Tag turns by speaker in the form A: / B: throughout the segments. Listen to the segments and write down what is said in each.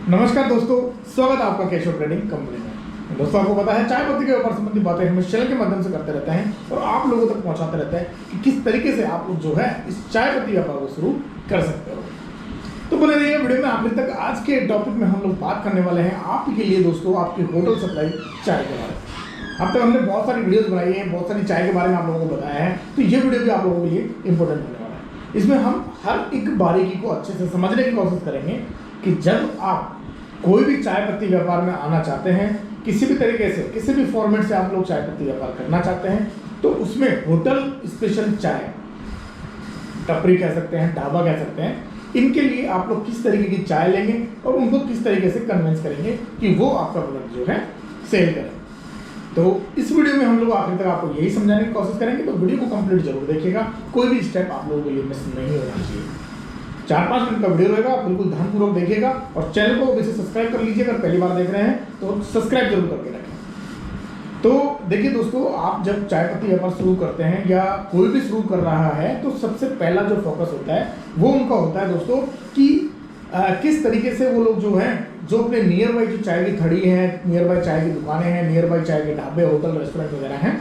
A: नमस्कार दोस्तों, स्वागत है आपका केशव ट्रेडिंग कंपनी में। दोस्तों, आपको पता है चाय पत्ती के व्यापार संबंधी बातें हम इस चैनल के माध्यम से करते रहते हैं और आप लोगों तक पहुंचाते रहते हैं कि किस तरीके से आप लोग जो है इस चाय पत्ती व्यापार को शुरू कर सकते हो। तो बने रहिए वीडियो में आखिर तक। आज के टॉपिक में हम लोग बात करने वाले हैं आपके लिए दोस्तों, आपकी होटल सप्लाई चाय के बारे में। अब तक हमने बहुत सारी वीडियोस बनाई हैं, बहुत सारी चाय के बारे में आप लोगों को बताया है, तो ये वीडियो भी आप लोगों के लिए इंपॉर्टेंट होने वाला है। इसमें हम हर एक बारीकी को अच्छे से समझने की कोशिश करेंगे कि जब आप कोई भी चाय पत्ती व्यापार में आना चाहते हैं, किसी भी तरीके से, किसी भी फॉर्मेट से आप लोग चाय पत्ती व्यापार करना चाहते हैं, तो उसमें होटल स्पेशल चाय, टपरी कह सकते हैं, ढाबा कह सकते हैं, इनके लिए आप लोग किस तरीके की चाय लेंगे और उनको किस तरीके से कन्विंस करेंगे कि वो आपका प्रोडक्ट जो है सेल करें। तो इस वीडियो में हम लोग आखिर तक आपको यही समझाने की कोशिश करेंगे, तो वीडियो को कंप्लीट जरूर देखिएगा। कोई भी स्टेप आप लोगों के लिए मिस नहीं होना चाहिए। 4-5 मिनट का वीडियो रहेगा, आप बिल्कुल ध्यानपूर्वक देखिएगा और चैनल को वैसे सब्सक्राइब कर लीजिए। अगर पहली बार देख रहे हैं तो सब्सक्राइब जरूर करके रखें। तो देखिए दोस्तों, आप जब चाय पत्ती व्यापार शुरू करते हैं या कोई भी शुरू कर रहा है, तो सबसे पहला जो फोकस होता है वो उनका होता है दोस्तों कि किस तरीके से वो लोग जो हैं, जो अपने नियर बाई जो चाय की खड़ी हैं, नियर बाई चाय की दुकानें हैं, नियर बाई चाय के ढाबे, होटल, रेस्टोरेंट वगैरह हैं,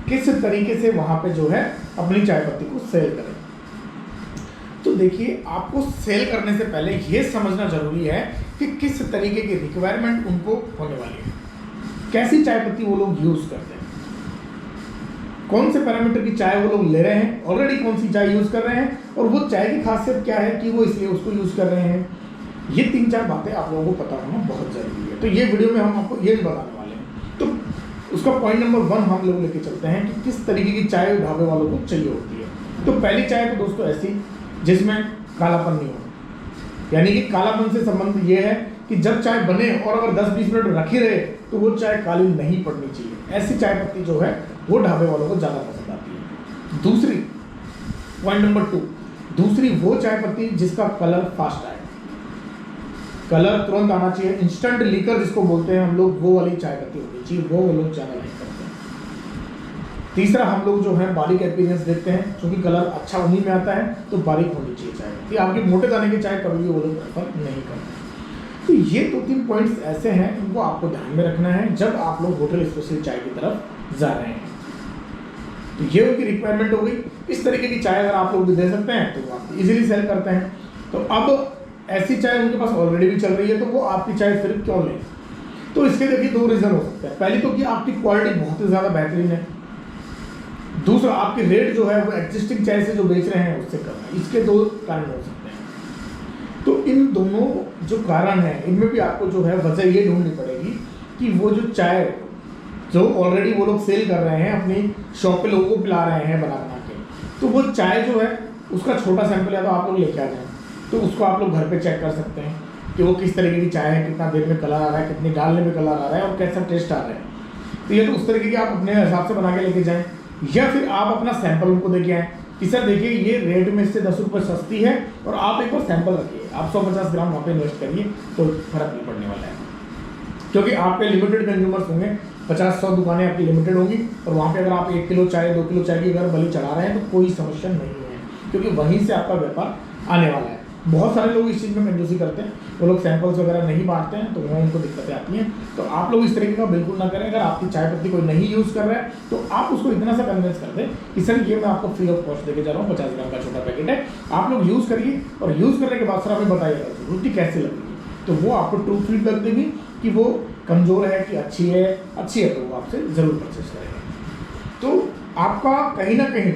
A: किस तरीके से वहाँ पे जो है अपनी चाय पत्ती को सेल करें। तो देखिए, आपको सेल करने से पहले ये समझना जरूरी है कि किस तरीके की रिक्वायरमेंट उनको होने वाली है, कैसी चाय पत्ती वो लोग यूज़ करते हैं, कौन से पैरामीटर की चाय वो लोग ले रहे हैं, ऑलरेडी कौन सी चाय यूज़ कर रहे हैं, और वो चाय की खासियत क्या है कि वो इसलिए उसको यूज़ कर रहे हैं। ये 3-4 बातें आप लोगों को पता होना बहुत ज़रूरी है। तो ये वीडियो में हम आपको ये भी बताने वाले हैं। तो उसका पॉइंट नंबर 1 हम लोग लेके चलते हैं कि किस तरीके की चाय ढाबे वालों को चाहिए होती है। तो पहली चाय तो दोस्तों ऐसी जिसमें कालापन नहीं हो, यानी कि कालापन से संबंध ये है कि जब चाय बने और अगर 10-20 मिनट रखी रहे तो वो चाय काली नहीं पड़नी चाहिए। ऐसी चाय पत्ती जो है वो ढाबे वालों को ज़्यादा पसंद आती है। दूसरी, पॉइंट नंबर 2, दूसरी वो चाय पत्ती जिसका कलर फास्ट आए, कलर तुरंत आना चाहिए, इंस्टेंट लीकर जिसको बोलते हैं हम लोग, वो वाली चाय पत्ती होनी चाहिए, वो लोग ज़्यादा लाइक करते हैं। तीसरा, हम लोग जो है बारीक अपीयरेंस देखते हैं, क्योंकि कलर अच्छा उन्हीं में आता है, तो बारीक होनी चाहिए चाय पत्ती। आपके मोटे दाने की चाय कभी भी वो लोग प्रेफर नहीं करते। तो ये 2-3 पॉइंट्स ऐसे हैं, इनको आपको ध्यान में रखना है जब आप लोग होटल स्पेशल चाय की तरफ जा रहे हैं। तो ये उनकी रिक्वायरमेंट हो गई। इस तरीके की चाय अगर आप लोग भी दे सकते हैं तो वो आप इजीली सेल करते हैं। तो अब ऐसी चाय उनके पास ऑलरेडी भी चल रही है, तो वो आपकी चाय फिर क्यों लें? तो इसके देखिए 2 रीज़न हो सकते हैं। पहली तो कि आपकी क्वालिटी बहुत ही ज़्यादा बेहतरीन है। दूसरा, आपके रेट जो है वो एग्जिस्टिंग चाय से जो बेच रहे हैं उससे कम है। इसके 2 कारण हो सकते हैं। तो इन दोनों जो कारण हैं, इनमें भी आपको जो है वजह ये ढूंढनी पड़ेगी कि वो जो चाय जो ऑलरेडी वो लोग सेल कर रहे हैं, अपनी शॉप पे लोगों को पिला रहे हैं बना बना के, तो वो चाय जो है उसका छोटा सैंपल या तो आप लोग लेके आ जाएं, तो उसको आप लोग घर पे चेक कर सकते हैं कि वो किस तरीके की चाय है, कितना देर में कलर आ रहा है, कितनी डालने में कलर आ रहा है और कैसा टेस्ट आ रहा है। तो ये तो उस तरीके की आप अपने हिसाब से बना के लेके जाएँ, या फिर आप अपना सैंपल उनको देके आएँ कि सर देखिए ये रेट में इससे 10 रुपये सस्ती है और आप एक बार सैंपल रखिए, आप 150 ग्राम वहाँ पे इन्वेस्ट करिए तो फर्क नहीं पड़ने वाला है। क्योंकि आपके लिमिटेड कंज्यूमर्स होंगे, 50-100 दुकानें आपकी लिमिटेड होंगी, और वहाँ पे अगर आप 1 किलो चाय 2 किलो चाय की अगर बलि चढ़ा रहे हैं तो कोई समस्या नहीं है, क्योंकि वहीं से आपका व्यापार आने वाला है। बहुत सारे लोग इस चीज़ में कंजूसी करते हैं, वो लोग सैंपल्स वगैरह नहीं बांटते हैं, तो वहाँ उनको दिक्कतें आती हैं। तो आप लोग इस तरीके का बिल्कुल ना करें। अगर आपकी चाय पत्ती कोई नहीं यूज़ कर रहा है तो आप उसको इतना सा कन्विंस कर दें कि सर ये मैं आपको फ्री ऑफ कॉस्ट देके जा रहा हूँ, 50 ग्राम का छोटा पैकेट है, आप लोग यूज़ करिए, और यूज़ करने के बाद सर हमें बताइएगा रोटी कैसी लगेगी। तो वो आपको ट्रू फीडबैक देगी कि वो कमज़ोर है कि अच्छी है तो वो आपसे ज़रूर परचेस करेगा। तो आपका कहीं ना कहीं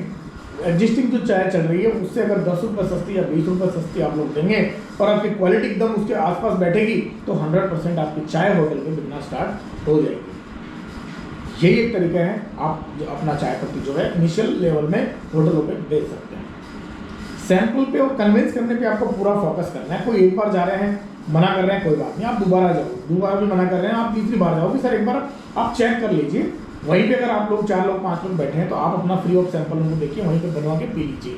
A: एग्जिस्टिंग जो चाय चल रही है उससे अगर 10 रुपये सस्ती या 20 रुपये सस्ती आप लोग देंगे और आपकी क्वालिटी एकदम उसके आसपास बैठेगी, तो 100% आपकी चाय होटल में बिकना स्टार्ट हो जाएगी। यही एक तरीका है, आप जो अपना चाय पत्ती जो है इनिशियल लेवल में होटलों पे बेच सकते हैं। सैंपल पे और कन्विंस करने पे आपको पूरा फोकस करना है। कोई एक बार जा रहे हैं, मना कर रहे हैं, कोई बात नहीं, आप दोबारा जाओ, दोबारा भी मना कर रहे हैं, आप तीसरी बार जाओ कि सर एक बार आप चेक कर लीजिए। वहीं पे अगर आप लोग 4 लोग 5 लोग बैठे हैं तो आप अपना फ्री ऑफ सैंपल उनको देखिए, वहीं पे बनवा के पी लीजिए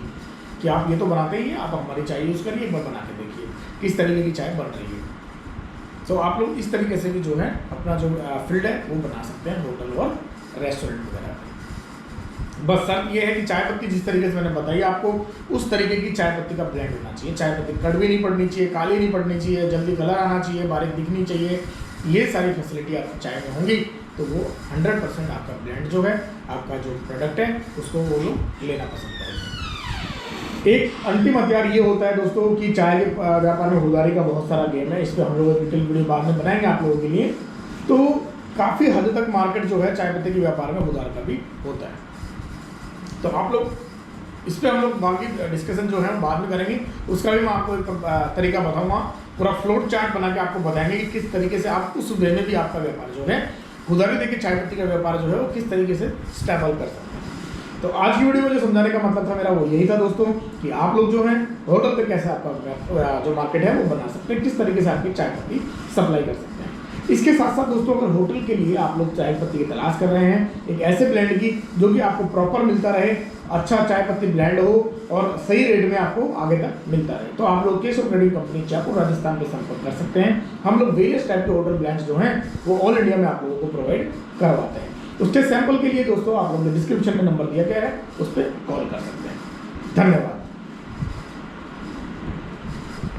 A: कि आप ये तो बनाते ही हैं, आप हमारी चाय यूज़ करिए, एक बार बना के देखिए किस तरीके की चाय बन रही है। तो आप लोग इस तरीके से भी जो है अपना जो फील्ड है वो बना सकते हैं होटल और रेस्टोरेंट वगैरह। बस शर्त ये है कि चाय पत्ती जिस तरीके से मैंने बताई आपको, उस तरीके की चाय पत्ती का ब्लेंड होना चाहिए। चाय पत्ती कड़वी नहीं पड़नी चाहिए, काली नहीं पड़नी चाहिए, जल्दी कलर आना चाहिए, बारीक दिखनी चाहिए। ये सारी फैसिलिटी आपकी चाय में होंगी तो वो 100% आपका ब्लेंड जो है, आपका जो प्रोडक्ट है, उसको वो लोग लेना पसंद करेंगे। एक अंतिम हथियार ये होता है दोस्तों कि चाय के व्यापार में खुदगारी का बहुत सारा गेम है। इस पर हम लोग डिटेल वीडियो बाद में बनाएंगे आप लोगों के लिए। तो काफ़ी हद तक मार्केट जो है चाय पत्ती के व्यापार में खुदगार का भी होता है। तो आप लोग इस पर हम लोग बाकी डिस्कशन जो है हम बाद में करेंगे। उसका भी मैं आपको एक तरीका बताऊंगा, पूरा फ्लोट चार्ट बना के आपको बताएंगे कि किस तरीके से आप उस वे में भी आपका व्यापार जो है, खुदगारी देके चाय पत्ती का व्यापार जो है वो किस तरीके से स्टेबल कर सकते हैं। तो आज की वीडियो में जो समझाने का मतलब था मेरा वो यही था दोस्तों, कि आप लोग जो है होटल पे कैसे आपका जो मार्केट है वो बना सकते हैं, किस तरीके से आपकी चाय पत्ती सप्लाई कर सकते हैं। इसके साथ साथ दोस्तों अगर होटल के लिए आप लोग चाय पत्ती की तलाश कर रहे हैं, एक ऐसे ब्लेंड की जो कि आपको प्रॉपर मिलता रहे, अच्छा चाय पत्ती ब्लेंड हो और सही रेट में आपको आगे तक मिलता रहे, तो आप लोग केशव ट्रेडिंग कंपनी जयपुर राजस्थान पे संपर्क कर सकते हैं। हम लोग वेरियस टाइप के होटल ब्लेंड्स जो हैं वो ऑल इंडिया में आप लोगों को प्रोवाइड करवाते हैं। उसके सैंपल के लिए दोस्तों आप लोग ने डिस्क्रिप्शन में नंबर दिया गया है, उस पर कॉल कर सकते हैं। धन्यवाद।